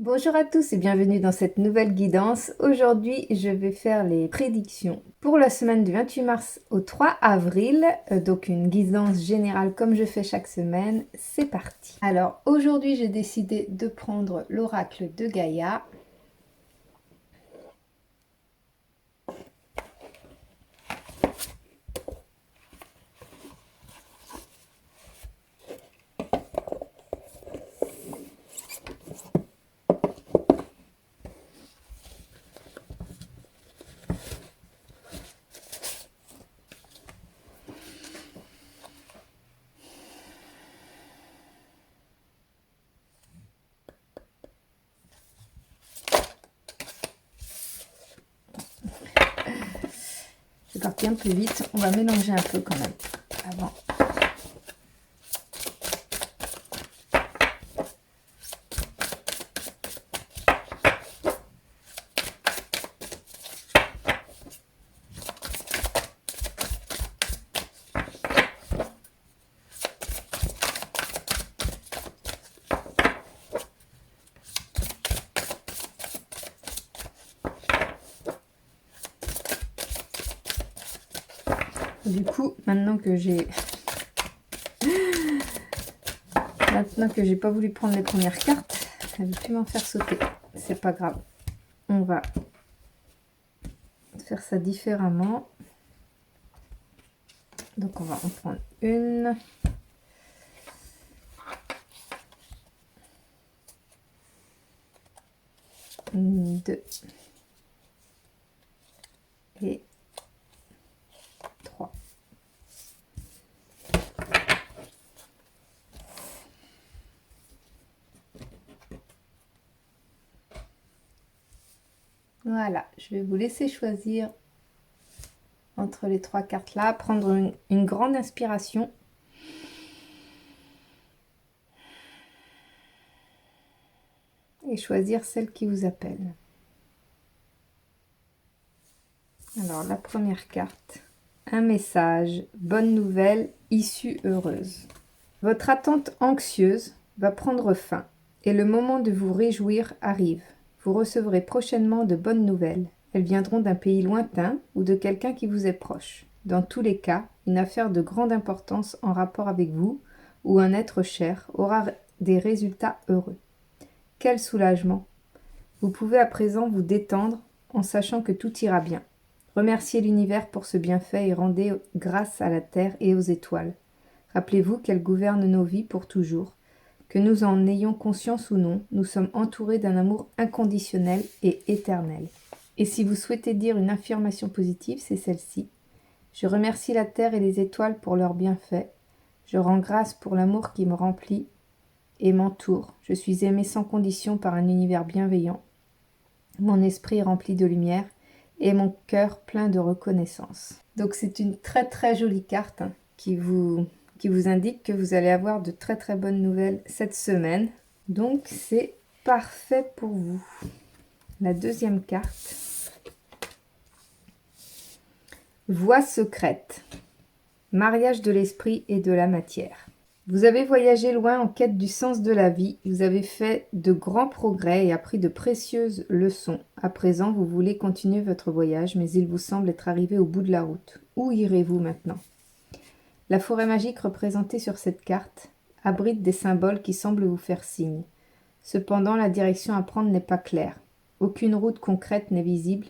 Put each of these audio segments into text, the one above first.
Bonjour à tous et bienvenue dans cette nouvelle guidance. Aujourd'hui, je vais faire les prédictions pour la semaine du 28 mars au 3 avril. Donc une guidance générale comme je fais chaque semaine. C'est parti. Alors aujourd'hui, j'ai décidé de prendre l'oracle de Gaïa. C'est parti un peu vite. On va mélanger un peu quand même avant. Du coup, maintenant que j'ai pas voulu prendre les premières cartes, ça ne veut plus m'en faire sauter. C'est pas grave. On va faire ça différemment. Donc on va en prendre une. Deux. Et 3. Voilà, je vais vous laisser choisir entre les 3 cartes là, prendre une grande inspiration. Et choisir celle qui vous appelle. Alors la première carte, un message, bonne nouvelle, issue heureuse. Votre attente anxieuse va prendre fin et le moment de vous réjouir arrive. Vous recevrez prochainement de bonnes nouvelles. Elles viendront d'un pays lointain ou de quelqu'un qui vous est proche. Dans tous les cas, une affaire de grande importance en rapport avec vous ou un être cher aura des résultats heureux. Quel soulagement! Vous pouvez à présent vous détendre en sachant que tout ira bien. Remerciez l'univers pour ce bienfait et rendez grâce à la terre et aux étoiles. Rappelez-vous qu'elles gouvernent nos vies pour toujours. Que nous en ayons conscience ou non, nous sommes entourés d'un amour inconditionnel et éternel. Et si vous souhaitez dire une affirmation positive, c'est celle-ci. Je remercie la terre et les étoiles pour leurs bienfaits. Je rends grâce pour l'amour qui me remplit et m'entoure. Je suis aimé sans condition par un univers bienveillant. Mon esprit est rempli de lumière et mon cœur plein de reconnaissance. Donc c'est une très très jolie carte qui vous indique que vous allez avoir de très très bonnes nouvelles cette semaine. Donc c'est parfait pour vous. La deuxième carte. Voie secrète. Mariage de l'esprit et de la matière. Vous avez voyagé loin en quête du sens de la vie, vous avez fait de grands progrès et appris de précieuses leçons. À présent, vous voulez continuer votre voyage, mais il vous semble être arrivé au bout de la route. Où irez-vous maintenant? La forêt magique représentée sur cette carte abrite des symboles qui semblent vous faire signe. Cependant, la direction à prendre n'est pas claire. Aucune route concrète n'est visible,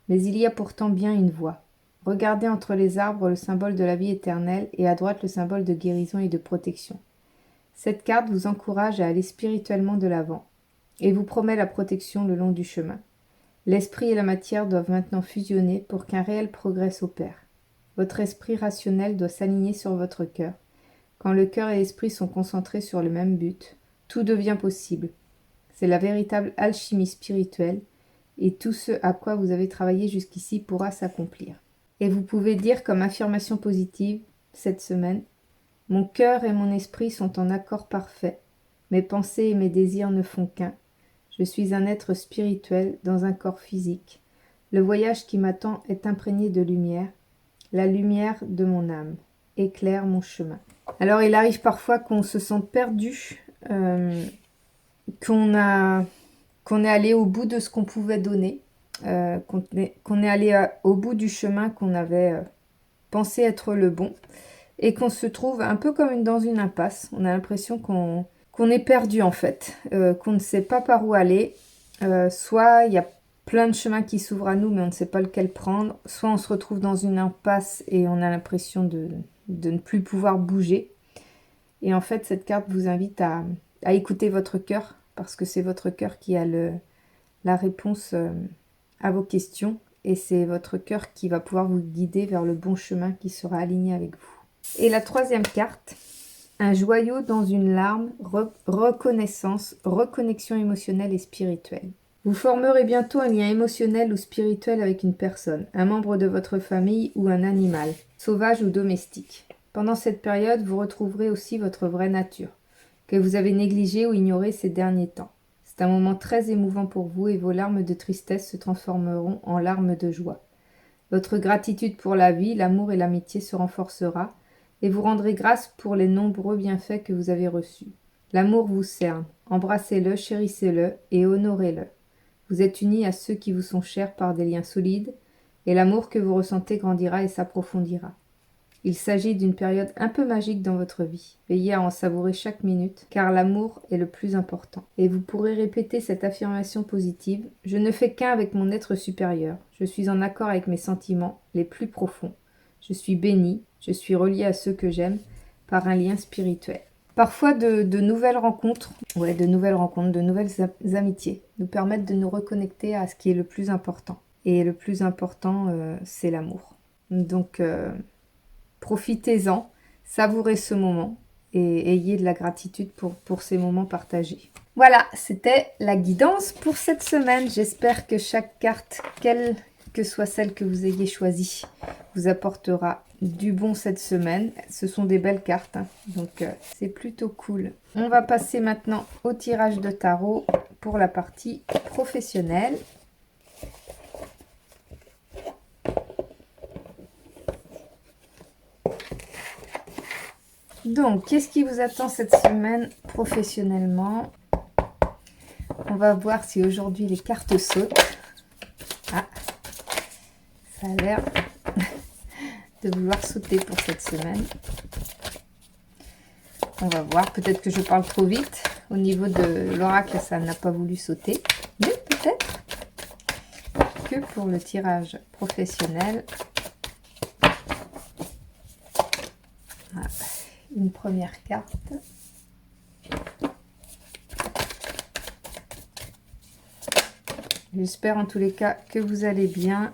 mais il y a pourtant bien une voie. Regardez entre les arbres le symbole de la vie éternelle et à droite le symbole de guérison et de protection. Cette carte vous encourage à aller spirituellement de l'avant et vous promet la protection le long du chemin. L'esprit et la matière doivent maintenant fusionner pour qu'un réel progrès s'opère. Votre esprit rationnel doit s'aligner sur votre cœur. Quand le cœur et l'esprit sont concentrés sur le même but, tout devient possible. C'est la véritable alchimie spirituelle et tout ce à quoi vous avez travaillé jusqu'ici pourra s'accomplir. Et vous pouvez dire comme affirmation positive cette semaine: mon cœur et mon esprit sont en accord parfait. Mes pensées et mes désirs ne font qu'un. Je suis un être spirituel dans un corps physique. Le voyage qui m'attend est imprégné de lumière. La lumière de mon âme éclaire mon chemin. Alors il arrive parfois qu'on se sente perdu, qu'on a qu'on est allé au bout de ce qu'on pouvait donner, qu'on est allé au bout du chemin qu'on avait pensé être le bon, et qu'on se trouve un peu comme dans une impasse. On a l'impression qu'on est perdu en fait, qu'on ne sait pas par où aller. Soit il y a plein de chemins qui s'ouvrent à nous, mais on ne sait pas lequel prendre. Soit on se retrouve dans une impasse et on a l'impression de ne plus pouvoir bouger. Et en fait, cette carte vous invite à écouter votre cœur, parce que c'est votre cœur qui a la réponse à vos questions. Et c'est votre cœur qui va pouvoir vous guider vers le bon chemin qui sera aligné avec vous. Et la troisième carte, un joyau dans une larme, reconnaissance, reconnexion émotionnelle et spirituelle. Vous formerez bientôt un lien émotionnel ou spirituel avec une personne, un membre de votre famille ou un animal, sauvage ou domestique. Pendant cette période, vous retrouverez aussi votre vraie nature, que vous avez négligée ou ignorée ces derniers temps. C'est un moment très émouvant pour vous et vos larmes de tristesse se transformeront en larmes de joie. Votre gratitude pour la vie, l'amour et l'amitié se renforcera et vous rendrez grâce pour les nombreux bienfaits que vous avez reçus. L'amour vous cerne, embrassez-le, chérissez-le et honorez-le. Vous êtes unis à ceux qui vous sont chers par des liens solides et l'amour que vous ressentez grandira et s'approfondira. Il s'agit d'une période un peu magique dans votre vie. Veillez à en savourer chaque minute, car l'amour est le plus important. Et vous pourrez répéter cette affirmation positive. Je ne fais qu'un avec mon être supérieur. Je suis en accord avec mes sentiments les plus profonds. Je suis bénie. Je suis reliée à ceux que j'aime par un lien spirituel. Parfois, de nouvelles rencontres, de nouvelles amitiés nous permettent de nous reconnecter à ce qui est le plus important. Et le plus important, c'est l'amour. Donc, profitez-en, savourez ce moment et ayez de la gratitude pour ces moments partagés. Voilà, c'était la guidance pour cette semaine. J'espère que chaque carte, quelle que soit celle que vous ayez choisie, vous apportera du bon cette semaine. Ce sont des belles cartes, hein, donc c'est plutôt cool. On va passer maintenant au tirage de tarot pour la partie professionnelle. Donc, qu'est-ce qui vous attend cette semaine professionnellement? On va voir si aujourd'hui les cartes sautent. Ah, ça a l'air de vouloir sauter pour cette semaine. On va voir, peut-être que je parle trop vite. Au niveau de l'oracle, ça n'a pas voulu sauter. Mais peut-être que pour le tirage professionnel, voilà, une première carte. J'espère en tous les cas que vous allez bien.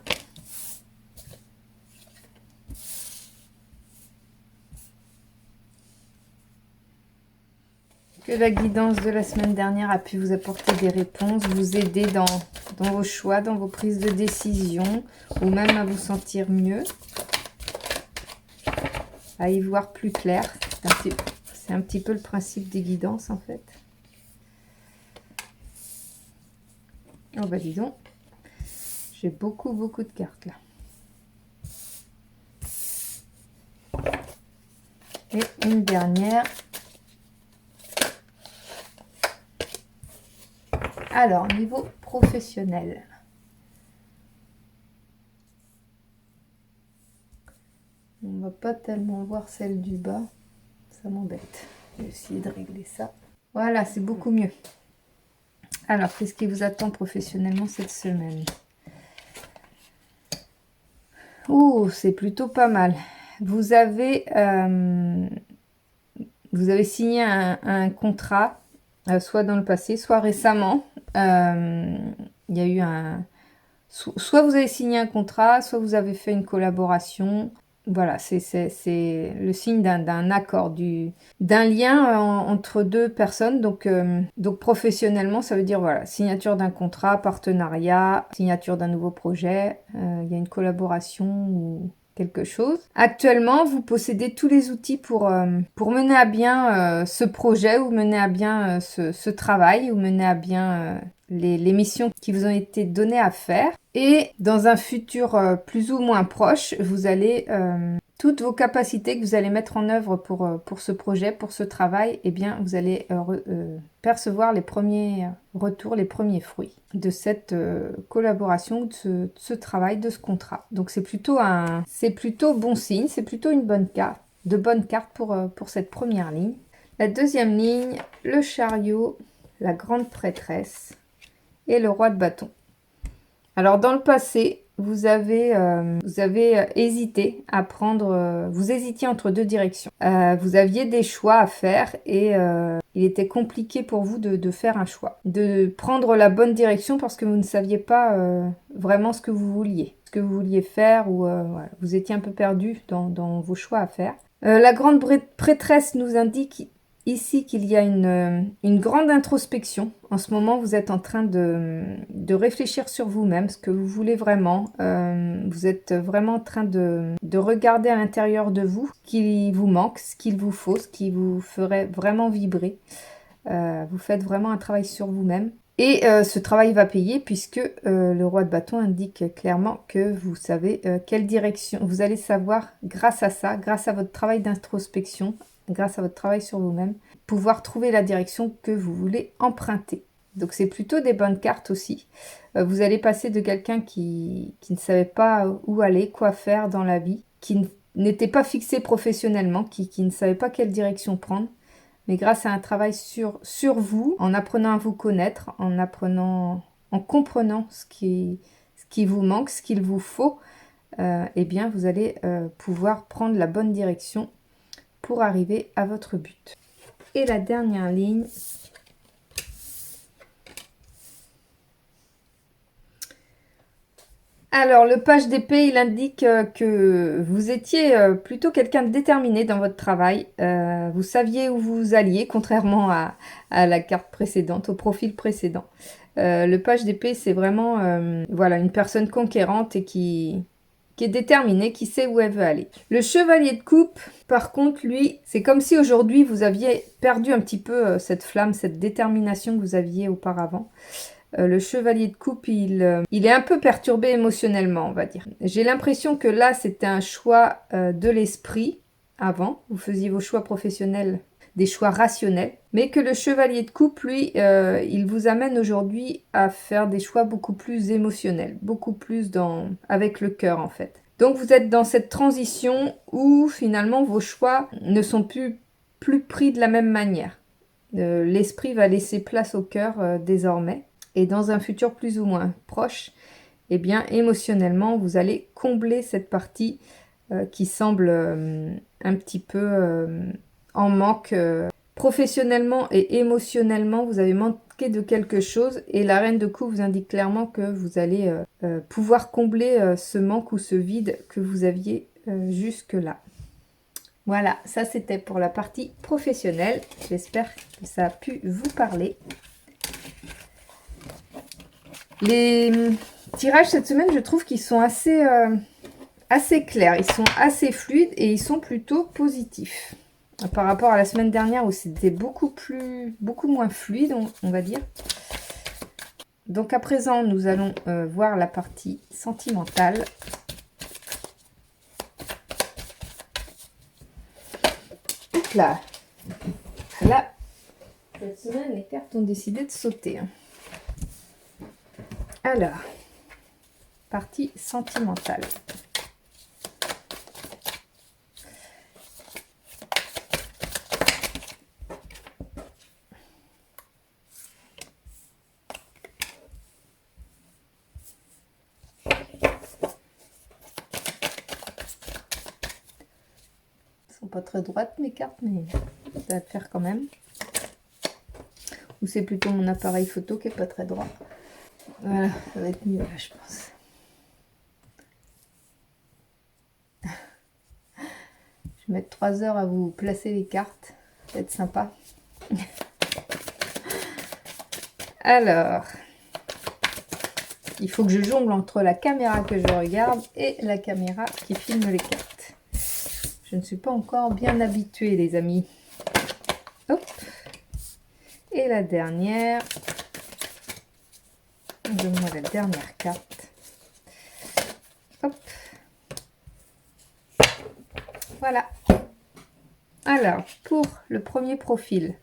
Que la guidance de la semaine dernière a pu vous apporter des réponses, vous aider dans vos choix, dans vos prises de décision, ou même à vous sentir mieux, à y voir plus clair. C'est un petit peu le principe des guidances en fait. Oh bah dis donc, j'ai beaucoup de cartes là. Et une dernière. Alors, niveau professionnel. On va pas tellement voir celle du bas. Ça m'embête. Je vais essayer de régler ça. Voilà, c'est beaucoup mieux. Alors, qu'est-ce qui vous attend professionnellement cette semaine? Oh, c'est plutôt pas mal. Vous avez signé un contrat, soit dans le passé, soit récemment. Il y a eu soit vous avez signé un contrat, soit vous avez fait une collaboration. Voilà, c'est le signe d'un accord, d'un lien entre deux personnes. Donc professionnellement, ça veut dire voilà, signature d'un contrat, partenariat, signature d'un nouveau projet. Il y a une collaboration ou quelque chose. Actuellement, vous possédez tous les outils pour mener à bien ce projet ou mener à bien ce travail ou mener à bien les missions qui vous ont été données à faire. Et dans un futur plus ou moins proche, vous allez, toutes vos capacités que vous allez mettre en œuvre pour ce projet, pour ce travail, eh bien, vous allez percevoir les premiers retours, les premiers fruits de cette collaboration, de ce travail, de ce contrat. Donc c'est plutôt bon signe, c'est plutôt une bonne carte, de bonnes cartes pour cette première ligne. La deuxième ligne, le chariot, la grande prêtresse et le roi de bâton. Alors dans le passé, vous avez hésité à prendre, vous hésitiez entre deux directions. Vous aviez des choix à faire et il était compliqué pour vous de faire un choix, de prendre la bonne direction parce que vous ne saviez pas vraiment ce que vous vouliez, faire ou voilà, vous étiez un peu perdu dans vos choix à faire. La grande prêtresse nous indique ici qu'il y a une grande introspection. En ce moment, vous êtes en train de réfléchir sur vous-même, ce que vous voulez vraiment. Vous êtes vraiment en train de regarder à l'intérieur de vous ce qui vous manque, ce qu'il vous faut, ce qui vous ferait vraiment vibrer. Vous faites vraiment un travail sur vous-même. Et ce travail va payer puisque le roi de bâton indique clairement que vous savez quelle direction. Vous allez savoir grâce à ça, grâce à votre travail d'introspection, grâce à votre travail sur vous-même, pouvoir trouver la direction que vous voulez emprunter. Donc c'est plutôt des bonnes cartes aussi. Vous allez passer de quelqu'un qui ne savait pas où aller, quoi faire dans la vie, qui n'était pas fixé professionnellement, qui ne savait pas quelle direction prendre, mais grâce à un travail sur vous, en apprenant à vous connaître, en comprenant ce qui vous manque, ce qu'il vous faut, eh bien vous allez pouvoir prendre la bonne direction pour arriver à votre but. Et la dernière ligne, alors le page d'épée, il indique que vous étiez plutôt quelqu'un de déterminé dans votre travail. Vous saviez où vous alliez, contrairement à la carte précédente, au profil précédent. Le page d'épée, c'est vraiment voilà, une personne conquérante et qui est déterminée, qui sait où elle veut aller. Le chevalier de coupe, par contre, lui, c'est comme si aujourd'hui vous aviez perdu un petit peu cette flamme, cette détermination que vous aviez auparavant. Le chevalier de coupe, il est un peu perturbé émotionnellement, on va dire. J'ai l'impression que là, c'était un choix de l'esprit avant. Vous faisiez vos choix professionnels, des choix rationnels. Mais que le chevalier de coupe, lui, il vous amène aujourd'hui à faire des choix beaucoup plus émotionnels, beaucoup plus avec le cœur, en fait. Donc, vous êtes dans cette transition où, finalement, vos choix ne sont plus pris de la même manière. L'esprit va laisser place au cœur désormais. Et dans un futur plus ou moins proche, eh bien, émotionnellement, vous allez combler cette partie qui semble un petit peu en manque. Professionnellement et émotionnellement, vous avez manqué de quelque chose et la reine de coupe vous indique clairement que vous allez pouvoir combler ce manque ou ce vide que vous aviez jusque-là. Voilà, ça c'était pour la partie professionnelle. J'espère que ça a pu vous parler. Les tirages cette semaine, je trouve qu'ils sont assez clairs, ils sont assez fluides et ils sont plutôt positifs. Par rapport à la semaine dernière où c'était beaucoup moins fluide, on va dire. Donc à présent, nous allons voir la partie sentimentale. Hop là. Là, cette semaine, les cartes ont décidé de sauter. Alors, partie sentimentale. Elles sont pas très droites mes cartes, mais ça va le faire quand même. Ou c'est plutôt mon appareil photo qui est pas très droit. Voilà, ça va être mieux là, je pense. Je vais mettre 3 heures à vous placer les cartes. Ça va être sympa. Alors, il faut que je jongle entre la caméra que je regarde et la caméra qui filme les cartes. Je ne suis pas encore bien habituée, les amis. Hop. Et la dernière. Donne-moi la dernière carte. Hop. Voilà. Alors, pour le premier profil.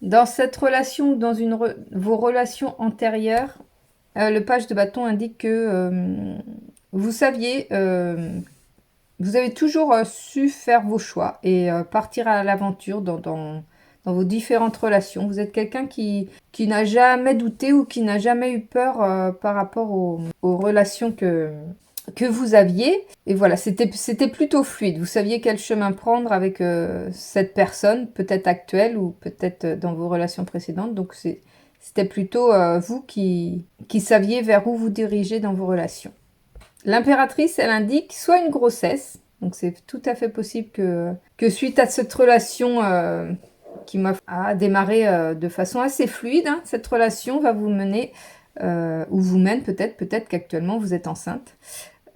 Dans cette relation ou dans vos relations antérieures, le page de bâton indique que vous saviez, vous avez toujours su faire vos choix et partir à l'aventure dans vos différentes relations. Vous êtes quelqu'un qui n'a jamais douté ou qui n'a jamais eu peur par rapport aux relations que vous aviez. Et voilà, c'était plutôt fluide. Vous saviez quel chemin prendre avec cette personne, peut-être actuelle ou peut-être dans vos relations précédentes. Donc c'était plutôt vous qui saviez vers où vous dirigez dans vos relations. L'impératrice, elle indique soit une grossesse, donc c'est tout à fait possible que suite à cette relation qui a démarré de façon assez fluide, hein, cette relation va vous mener, ou vous mène peut-être qu'actuellement vous êtes enceinte,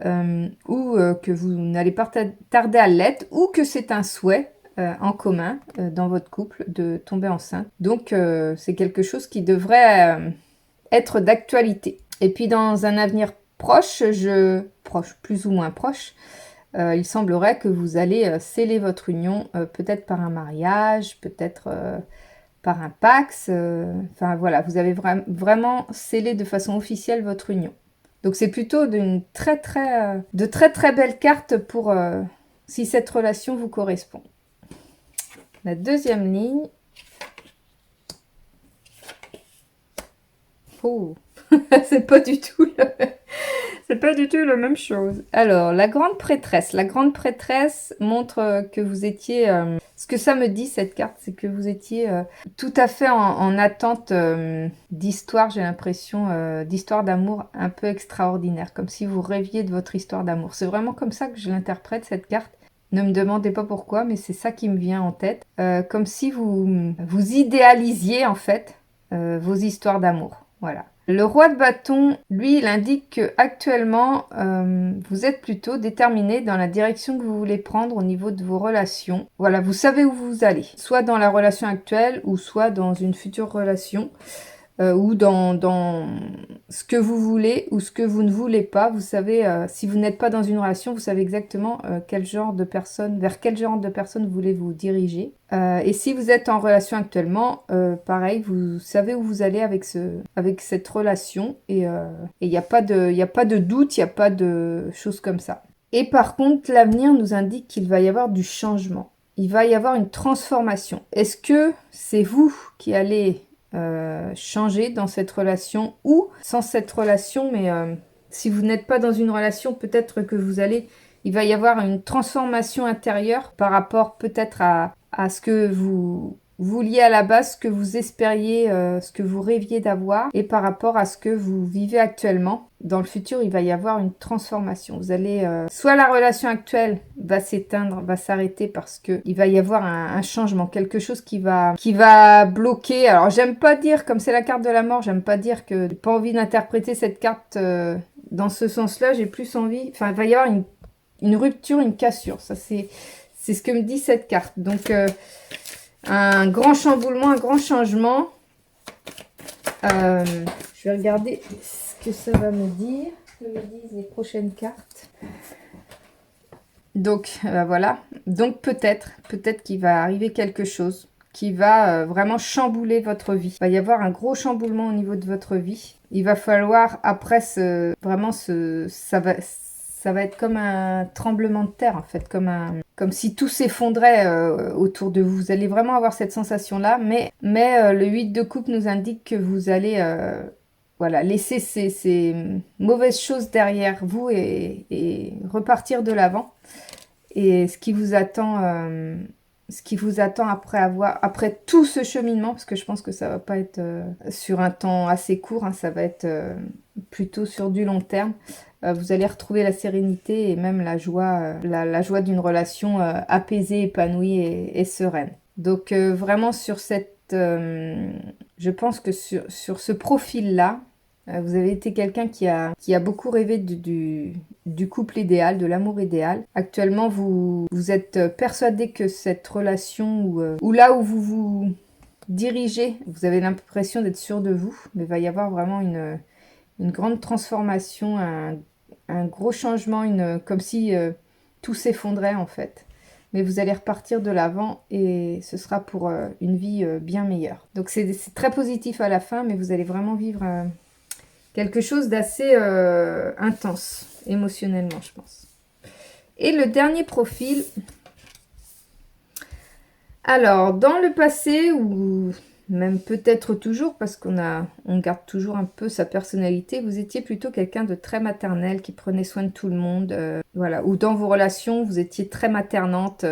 ou que vous n'allez pas tarder à l'être, ou que c'est un souhait en commun dans votre couple de tomber enceinte. Donc c'est quelque chose qui devrait être d'actualité. Et puis dans un avenir proche, plus ou moins proche, il semblerait que vous allez sceller votre union, peut-être par un mariage, peut-être par un Pax. Enfin voilà, vous avez vraiment scellé de façon officielle votre union. Donc c'est plutôt de très très belles cartes pour si cette relation vous correspond. La deuxième ligne. Oh, c'est pas du tout la même chose. Alors, la grande prêtresse. La grande prêtresse montre que vous étiez... ce que ça me dit, cette carte, c'est que vous étiez tout à fait en attente d'histoire, j'ai l'impression, d'histoire d'amour un peu extraordinaire, comme si vous rêviez de votre histoire d'amour. C'est vraiment comme ça que je l'interprète, cette carte. Ne me demandez pas pourquoi, mais c'est ça qui me vient en tête. Comme si vous idéalisiez, en fait, vos histoires d'amour. Voilà. Le roi de bâton, lui, il indique que actuellement, vous êtes plutôt déterminé dans la direction que vous voulez prendre au niveau de vos relations. Voilà, vous savez où vous allez, soit dans la relation actuelle ou soit dans une future relation. Ou dans ce que vous voulez ou ce que vous ne voulez pas. Vous savez, si vous n'êtes pas dans une relation, vous savez exactement vers quel genre de personne vous voulez vous diriger. Et si vous êtes en relation actuellement, pareil, vous savez où vous allez avec cette relation et il n'y a pas de doute, il n'y a pas de choses comme ça. Et par contre, l'avenir nous indique qu'il va y avoir du changement. Il va y avoir une transformation. Est-ce que c'est vous qui allez changer dans cette relation ou sans cette relation, mais si vous n'êtes pas dans une relation, peut-être que il va y avoir une transformation intérieure par rapport peut-être à ce que vous vouliez à la base, ce que vous espériez, ce que vous rêviez d'avoir, et par rapport à ce que vous vivez actuellement. Dans le futur, il va y avoir une transformation. Vous allez, soit la relation actuelle va s'éteindre, va s'arrêter parce que il va y avoir un changement, quelque chose qui va bloquer. Alors, j'aime pas dire, comme c'est la carte de la mort, j'aime pas dire que j'ai pas envie d'interpréter cette carte dans ce sens-là. J'ai plus envie, enfin, il va y avoir une rupture, une cassure. Ça, c'est ce que me dit cette carte. Donc, un grand chamboulement, un grand changement. Je vais regarder ce que ça va me dire, ce que me disent les prochaines cartes. Donc, voilà. Donc, peut-être qu'il va arriver quelque chose qui va vraiment chambouler votre vie. Il va y avoir un gros chamboulement au niveau de votre vie. Il va falloir, après, ça va être comme un tremblement de terre, en fait, comme si tout s'effondrait autour de vous. Vous allez vraiment avoir cette sensation-là, mais le 8 de coupe nous indique que vous allez voilà, laisser ces mauvaises choses derrière vous et repartir de l'avant. Et ce qui vous attend après tout ce cheminement, parce que je pense que ça va pas être sur un temps assez court, hein, ça va être plutôt sur du long terme. Vous allez retrouver la sérénité et même la joie, la joie d'une relation apaisée, épanouie et sereine. Donc vraiment sur je pense que sur ce profil-là, vous avez été quelqu'un qui a beaucoup rêvé du couple idéal, de l'amour idéal. Actuellement, vous êtes persuadé que cette relation ou là où vous diriger. Vous avez l'impression d'être sûr de vous, mais il va y avoir vraiment une grande transformation, un gros changement, comme si tout s'effondrait en fait. Mais vous allez repartir de l'avant et ce sera pour une vie bien meilleure. Donc c'est très positif à la fin, mais vous allez vraiment vivre quelque chose d'assez intense, émotionnellement, je pense. Et le dernier profil. Alors, dans le passé, ou même peut-être toujours, parce on garde toujours un peu sa personnalité, vous étiez plutôt quelqu'un de très maternel, qui prenait soin de tout le monde, voilà. Ou dans vos relations, vous étiez très maternante.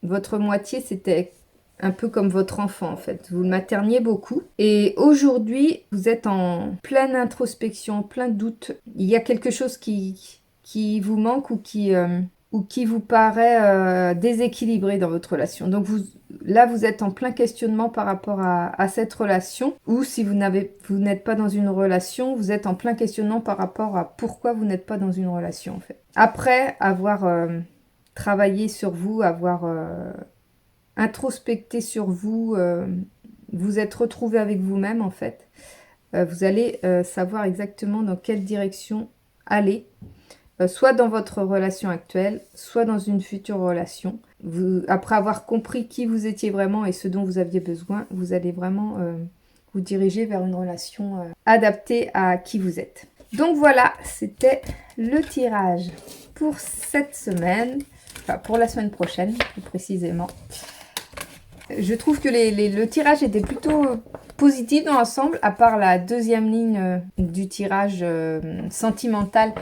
Votre moitié, c'était un peu comme votre enfant, en fait. Vous le materniez beaucoup. Et aujourd'hui, vous êtes en pleine introspection, plein doute. Il y a quelque chose qui vous manque ou qui vous paraît déséquilibré dans votre relation. Donc là, vous êtes en plein questionnement par rapport à cette relation. Ou si vous n'êtes pas dans une relation, vous êtes en plein questionnement par rapport à pourquoi vous n'êtes pas dans une relation, en fait. Après avoir travaillé sur vous, avoir introspecté sur vous, vous êtes retrouvé avec vous-même, en fait. Vous allez savoir exactement dans quelle direction aller. Soit dans votre relation actuelle, soit dans une future relation. Après avoir compris qui vous étiez vraiment et ce dont vous aviez besoin, vous allez vraiment vous diriger vers une relation adaptée à qui vous êtes. Donc voilà, c'était le tirage pour cette semaine, enfin pour la semaine prochaine plus précisément. Je trouve que le tirage était plutôt positif dans l'ensemble, à part la deuxième ligne du tirage sentimental,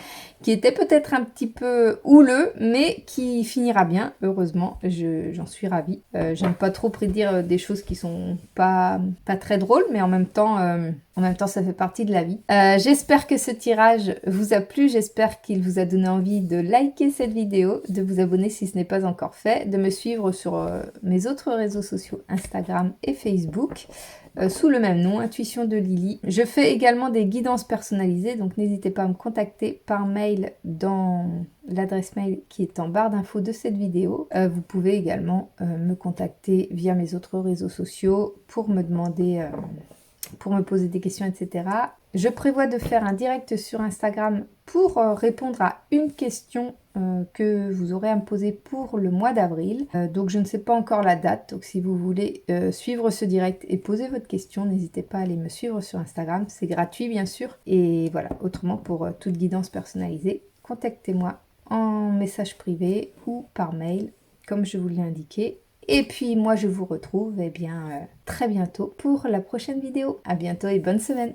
qui était peut-être un petit peu houleux, mais qui finira bien, heureusement, j'en suis ravie. J'aime pas trop prédire des choses qui sont pas très drôles, mais en même temps, ça fait partie de la vie. J'espère que ce tirage vous a plu, j'espère qu'il vous a donné envie de liker cette vidéo, de vous abonner si ce n'est pas encore fait, de me suivre sur mes autres réseaux sociaux, Instagram et Facebook, sous le même nom, Intuition de Lily. Je fais également des guidances personnalisées, donc n'hésitez pas à me contacter par mail dans l'adresse mail qui est en barre d'infos de cette vidéo. Vous pouvez également me contacter via mes autres réseaux sociaux pour me demander... pour me poser des questions, etc. Je prévois de faire un direct sur Instagram pour répondre à une question que vous aurez à me poser pour le mois d'avril. Donc je ne sais pas encore la date, donc si vous voulez suivre ce direct et poser votre question, n'hésitez pas à aller me suivre sur Instagram, c'est gratuit bien sûr. Et voilà, autrement pour toute guidance personnalisée, contactez-moi en message privé ou par mail, comme je vous l'ai indiqué. Et puis moi je vous retrouve très bientôt pour la prochaine vidéo. À bientôt et bonne semaine.